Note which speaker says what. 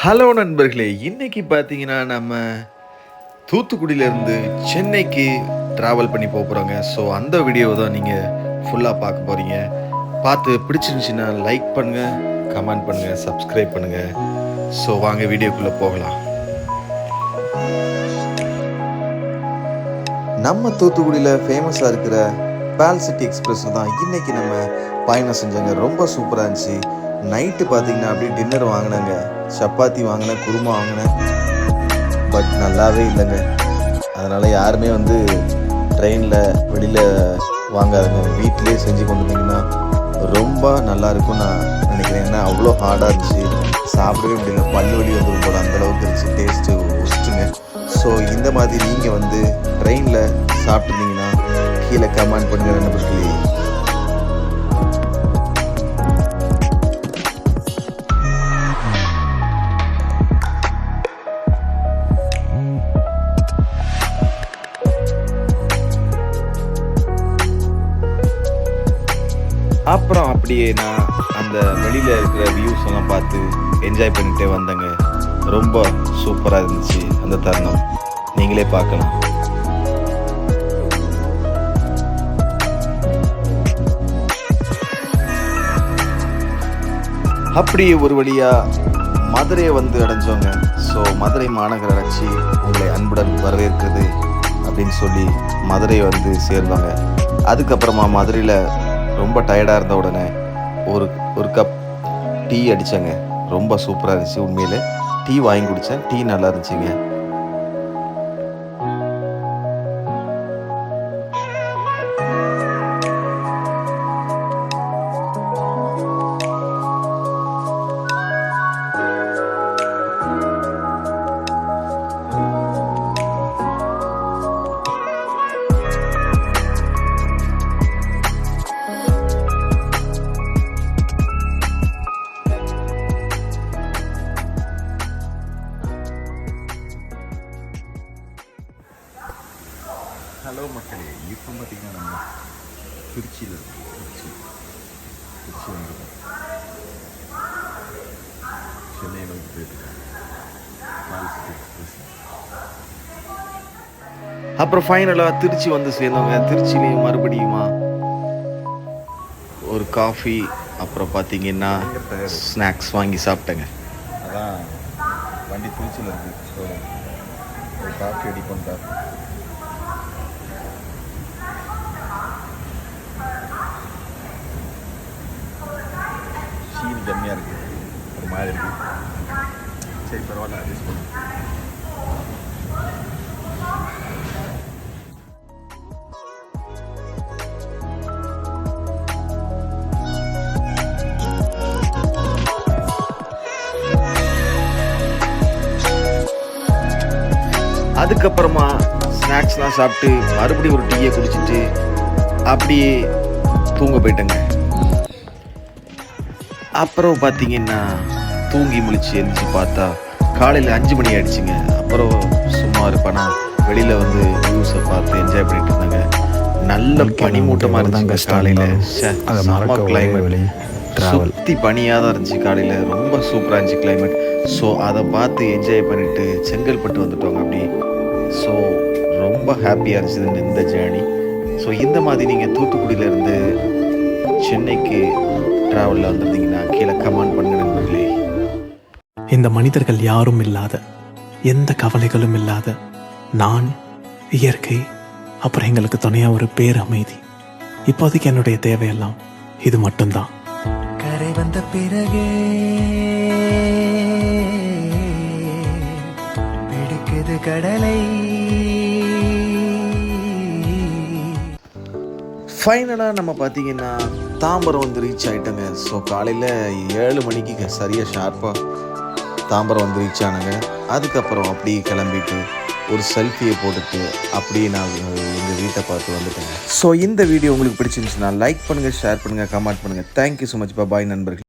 Speaker 1: Hello நண்பர்களே, இன்னைக்கு பார்த்தீங்கன்னா, நம்ம தூத்துக்குடியிலேருந்து சென்னைக்கு ட்ராவல் பண்ணி போறோங்க. ஸோ, அந்த வீடியோவ தான் நீங்க ஃபுல்லா பார்க்க போறீங்க. பார்த்து பிடிச்சிருந்துச்சுன்னா லைக் பண்ணுங்க, கமெண்ட் பண்ணுங்க, சப்ஸ்கிரைப் பண்ணுங்க. ஸோ, வாங்க வீடியோக்குள்ள போகலாம். நம்ம தூத்துக்குடியில ஃபேமஸா இருக்கிற பேல் சிட்டி எக்ஸ்பிரஸ்ல தான் இன்னைக்கு நம்ம பயணம் செஞ்சோங்க. ரொம்ப சூப்பரா இருந்துச்சு. நைட்டு பார்த்தீங்கன்னா, அப்படியே டின்னர் வாங்குனேங்க. சப்பாத்தி வாங்கினேன், குருமா வாங்கினேன். பட் நல்லாவே இல்லைங்க. அதனால் யாருமே ட்ரெயினில் வெளியில் வாங்காதுங்க. வீட்டிலே செஞ்சு கொண்டு வந்தீங்கன்னா ரொம்ப நல்லா இருக்கும்னு நான் நினைக்கிறேன். ஏன்னா அவ்வளோ ஹார்டாக இருந்துச்சு, சாப்பிடவே முடியல, பல்லு வலி வந்துடும் போல அந்தளவுக்கு இருந்துச்சு. டேஸ்ட்டு ஒஸ்ட்டுங்க. ஸோ இந்த மாதிரி நீங்கள் ட்ரெயினில் சாப்பிட்ருந்தீங்கன்னா கீழே கமெண்ட் பண்ணுங்கள் நண்பர்களே. அப்புறம் அப்படியே நான் அந்த வெளியில் இருக்கிற வியூஸ் எல்லாம் பார்த்து என்ஜாய் பண்ணிகிட்டே வந்தேங்க. ரொம்ப சூப்பராக இருந்துச்சு அந்த தருணம். நீங்களே பார்க்கலாம். அப்படியே ஒரு வழியாக மதுரையை அடைஞ்சோங்க. ஸோ மதுரை மாநகராட்சி உங்களை அன்புடன் வரவேற்கிறது அப்படின்னு சொல்லி மதுரையை சேர்வாங்க. அதுக்கப்புறமா மதுரையில் ரொம்ப டயர்டாக இருந்த உடனே ஒரு கப் டீ அடித்தேங்க. ரொம்ப சூப்பராக இருந்துச்சு. உண்மையிலே டீ வாங்கி குடித்தேன். டீ நல்லா இருந்துச்சுங்க. ஹலோ மக்களே, இப்போ பார்த்தீங்கன்னா நம்ம திருச்சியில் இருக்கோம். திருச்சி வந்துருக்கோம். சென்னை நோக்கி போயிட்டுருக்கோம். அப்புறம் ஃபைனலாக திருச்சி சேர்ந்தவங்க. திருச்சியிலையும் மறுபடியுமா ஒரு காஃபி, அப்புறம் பார்த்தீங்கன்னா ஸ்நாக்ஸ் வாங்கி சாப்பிட்டேங்க. அதான் வண்டி திருச்சியில் இருக்குது. ஸோ ஒரு காஃபி அடி பண்ணிட்டார். சீனி கம்மியாக இருக்குது, ஒரு மாதிரி இருக்குது. சரி பரவாயில்ல, அட்ஜஸ்ட் பண்ணுங்க. அதுக்கப்புறமா ஸ்நாக்ஸ்லாம் சாப்பிட்டு மறுபடியும் ஒரு டீயை குடிச்சிட்டு அப்படியே தூங்க போயிட்டேங்க. அப்புறம் பார்த்தீங்கன்னா தூங்கி முழிச்சு எழுந்துச்சு பார்த்தா காலையில் 5 மணி ஆயிடுச்சுங்க. அப்புறம் சும்மா இருப்பேனா வெளியில் வியூஸை பார்த்து என்ஜாய் பண்ணிட்டு இருந்தாங்க. நல்ல பனிமூட்டமாக இருந்துச்சுங்க காலையில். செம்ம கிளைமேட், சுற்றி பனியாக தான் இருந்துச்சு காலையில். ரொம்ப சூப்பராக இருந்துச்சு கிளைமேட். ஸோ அதை பார்த்து என்ஜாய் பண்ணிவிட்டு செங்கல்பட்டு வந்துட்டோங்க அப்படி. ஸோ ரொம்ப ஹாப்பியாக இருந்துச்சு இந்த ஜேர்னி. ஸோ இந்த மாதிரி நீங்கள் தூத்துக்குடியிலேருந்து சென்னைக்கு ட்ராவலில் வந்திருந்தீங்கன்னா கீழே கமெண்ட் பண்ணுங்க நண்பர்களே.
Speaker 2: இந்த மனிதர்கள் யாரும் இல்லாத, எந்த கவலைகளும் இல்லாத நான், இயற்கை, அப்புறம் எங்களுக்கு துணையாக ஒரு பேர் அமைதி. இப்போதைக்கு என்னுடைய தேவையெல்லாம் இது மட்டும்தான்.
Speaker 3: கரை வந்த பிறகே பிடிக்குது கடலை.
Speaker 1: ஃபைனலாக நம்ம பார்த்தீங்கன்னா தாம்பரம் ரீச் ஆகிட்டோங்க. ஸோ காலையில் 7 மணிக்கு சரியாக ஷார்ப்பாக தாம்பரம் ரீச் ஆனாங்க. அதுக்கப்புறம் அப்படியே கிளம்பிட்டு ஒரு செல்ஃபியை போட்டுட்டு அப்படியே நான் எங்கள் வீட்டை பார்த்து வந்துட்டேங்க. ஸோ இந்த வீடியோ உங்களுக்கு பிடிச்சிருந்துச்சுன்னா லைக் பண்ணுங்கள், ஷேர் பண்ணுங்கள், கமெண்ட் பண்ணுங்கள். Thank you so much. பாய் நண்பர்கள்.